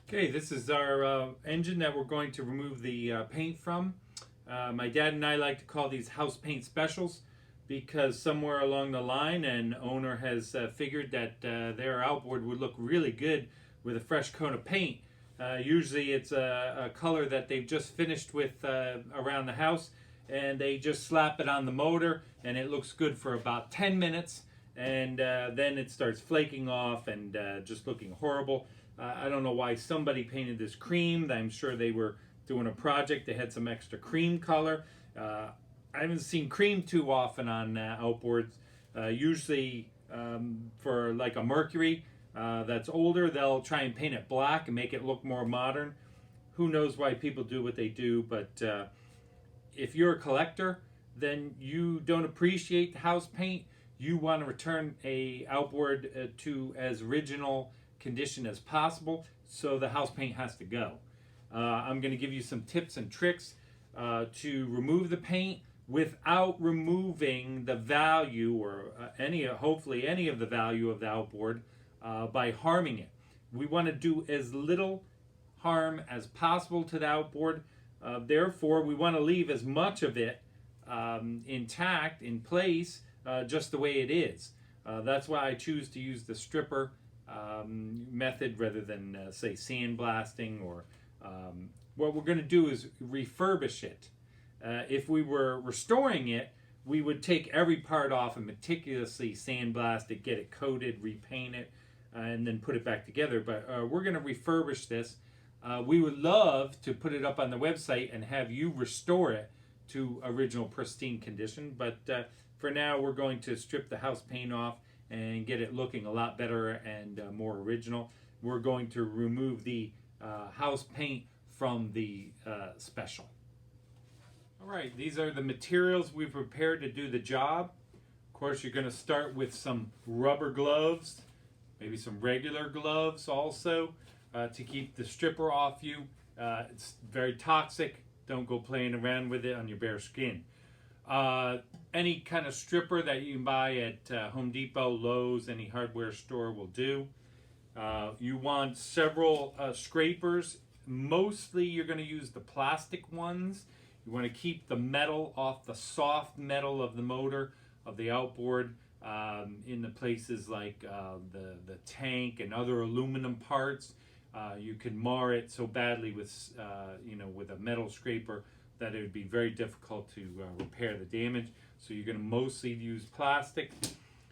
Okay, this is our engine that we're going to remove the paint from. My dad and I like to call these house paint specials because somewhere along the line an owner has figured that their outboard would look really good with a fresh coat of paint. Usually it's a color that they've just finished with around the house, and they just slap it on the motor and it looks good for about 10 minutes, and then it starts flaking off and just looking horrible. I don't know why somebody painted this cream. I'm sure they were doing a project. They had some extra cream color. I haven't seen cream too often on outboards. Usually for like a Mercury that's older, they'll try and paint it black and make it look more modern. Who knows why people do what they do, but if you're a collector, then you don't appreciate the house paint. You want to return a outboard to as original condition as possible, so the house paint has to go. I'm going to give you some tips and tricks to remove the paint without removing the value or hopefully any of the value of the outboard by harming it. We want to do as little harm as possible to the outboard. Therefore, we want to leave as much of it intact, in place, just the way it is. That's why I choose to use the stripper method rather than say sandblasting, or what we're going to do is refurbish it. If we were restoring it, we would take every part off and meticulously sandblast it, get it coated, repaint it, and then put it back together. But we're going to refurbish this. We would love to put it up on the website and have you restore it to original pristine condition, but for now we're going to strip the house paint off and get it looking a lot better and more original. We're going to remove the house paint from the special. All right, these are the materials we've prepared to do the job. Of course, you're going to start with some rubber gloves, maybe some regular gloves also, to keep the stripper off you. It's very toxic. Don't go playing around with it on your bare skin. Any kind of stripper that you can buy at Home Depot, Lowe's, any hardware store will do. You want several scrapers. Mostly you're going to use the plastic ones. You want to keep the metal off the soft metal of the motor of the outboard in the places like the tank and other aluminum parts. You can mar it so badly with with a metal scraper that it would be very difficult to repair the damage. So you're going to mostly use plastic.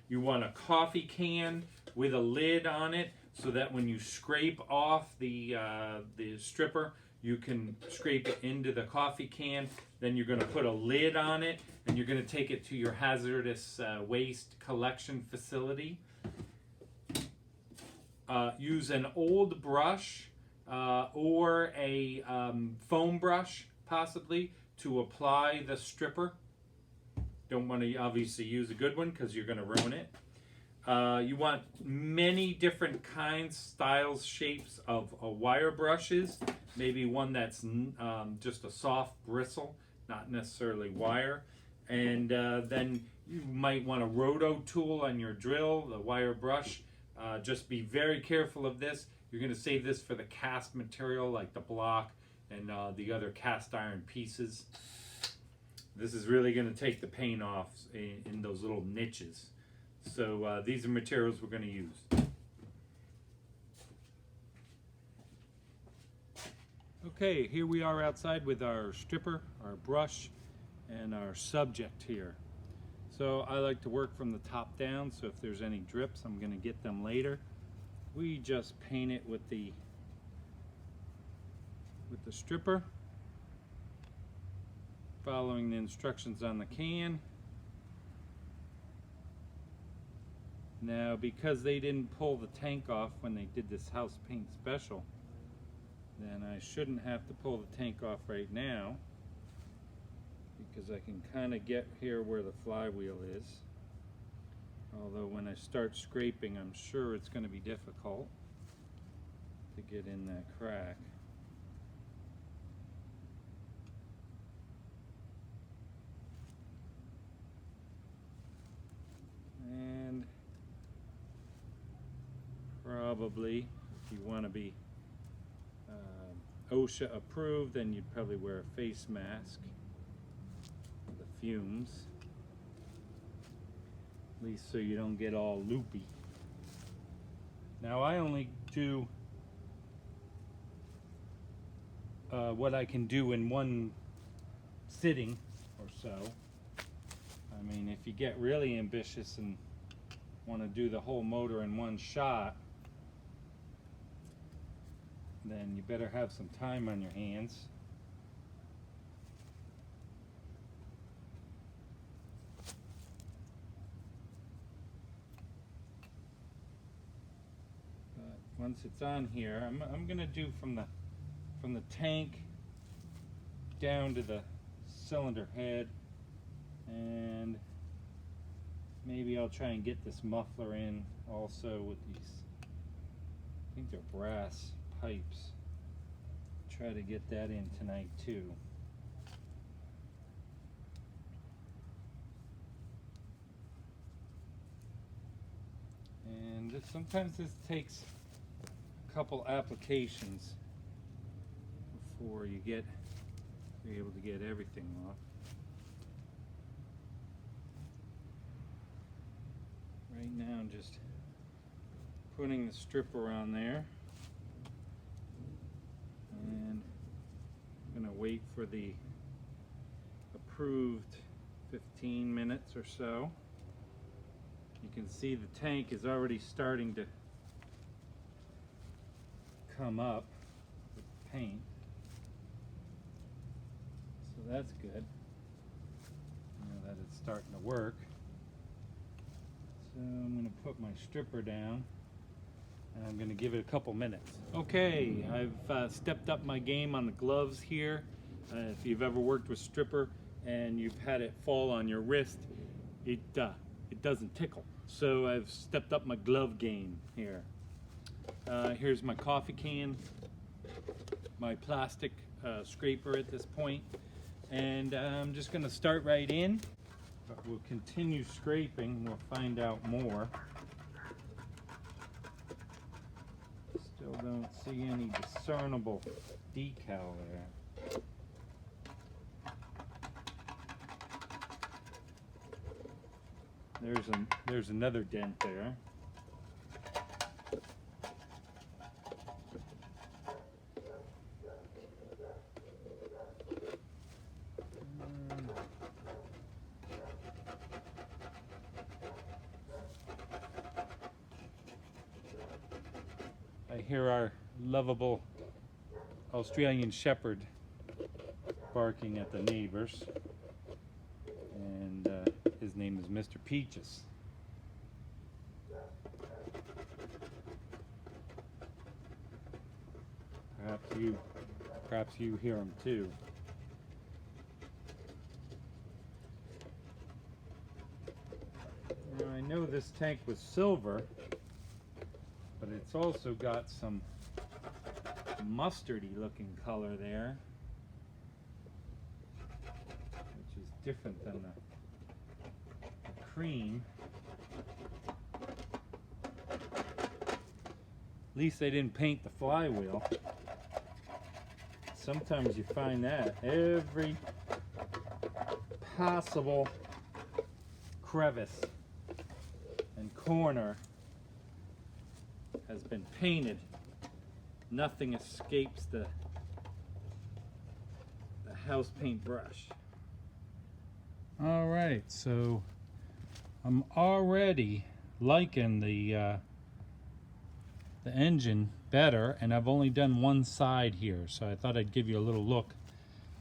You want a coffee can with a lid on it, so that when you scrape off the stripper, you can scrape it into the coffee can. Then you're going to put a lid on it, and you're going to take it to your hazardous waste collection facility. Use an old brush or a foam brush, possibly, to apply the stripper. Don't want to obviously use a good one because you're going to ruin it. You want many different kinds, styles, shapes of wire brushes. Maybe one that's just a soft bristle, not necessarily wire. And then you might want a roto tool on your drill, the wire brush. Just be very careful of this. You're going to save this for the cast material like the block and the other cast iron pieces. This is really going to take the paint off in those little niches. So these are materials we're going to use. Okay, here we are outside with our stripper, our brush, and our subject here. So I like to work from the top down, so if there's any drips, I'm going to get them later. We just paint it with the stripper, following the instructions on the can. Now, because they didn't pull the tank off when they did this house paint special, then I shouldn't have to pull the tank off right now, because I can kind of get here where the flywheel is. Although when I start scraping, I'm sure it's going to be difficult to get in that crack. And probably, if you want to be OSHA approved, then you'd probably wear a face mask for the fumes, at least so you don't get all loopy. Now I only do what I can do in one sitting or so. I mean, if you get really ambitious and want to do the whole motor in one shot, then you better have some time on your hands. But once it's on here, I'm gonna do from the tank down to the cylinder head, and maybe I'll try and get this muffler in also with these, I think they're brass pipes. Try to get that in tonight too. And sometimes this takes a couple applications before you're able to get everything off. Right now I'm just putting the stripper on there, and I'm going to wait for the approved 15 minutes or so. You can see the tank is already starting to come up with paint, so that's good. You know that it's starting to work. So I'm going to put my stripper down, and I'm going to give it a couple minutes. Okay, I've stepped up my game on the gloves here. If you've ever worked with stripper and you've had it fall on your wrist, it doesn't tickle. So I've stepped up my glove game here. Here's my coffee can, my plastic scraper at this point, and I'm just going to start right in. But we'll continue scraping, we'll find out more. Still don't see any discernible decal there. There's another dent there. I hear our lovable Australian Shepherd barking at the neighbors, and his name is Mr. Peaches. Perhaps you hear him too. Now, I know this tank was silver, but it's also got some mustardy looking color there, which is different than the cream. At least they didn't paint the flywheel. Sometimes you find that every possible crevice and corner has been painted. Nothing escapes the house paint brush. All right, so I'm already liking the engine better, and I've only done one side here, so I thought I'd give you a little look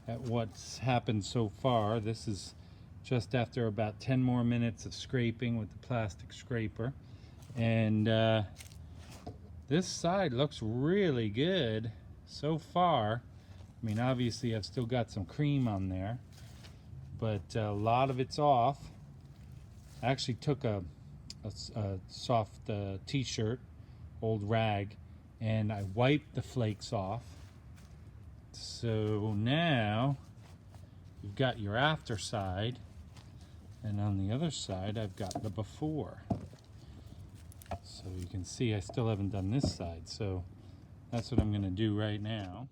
at what's happened so far. This is just after about 10 more minutes of scraping with the plastic scraper, and this side looks really good so far. I mean, obviously I've still got some cream on there, but a lot of it's off. I actually took a soft t-shirt, old rag, and I wiped the flakes off. So now you've got your after side, and on the other side I've got the before. So you can see I still haven't done this side, so that's what I'm going to do right now.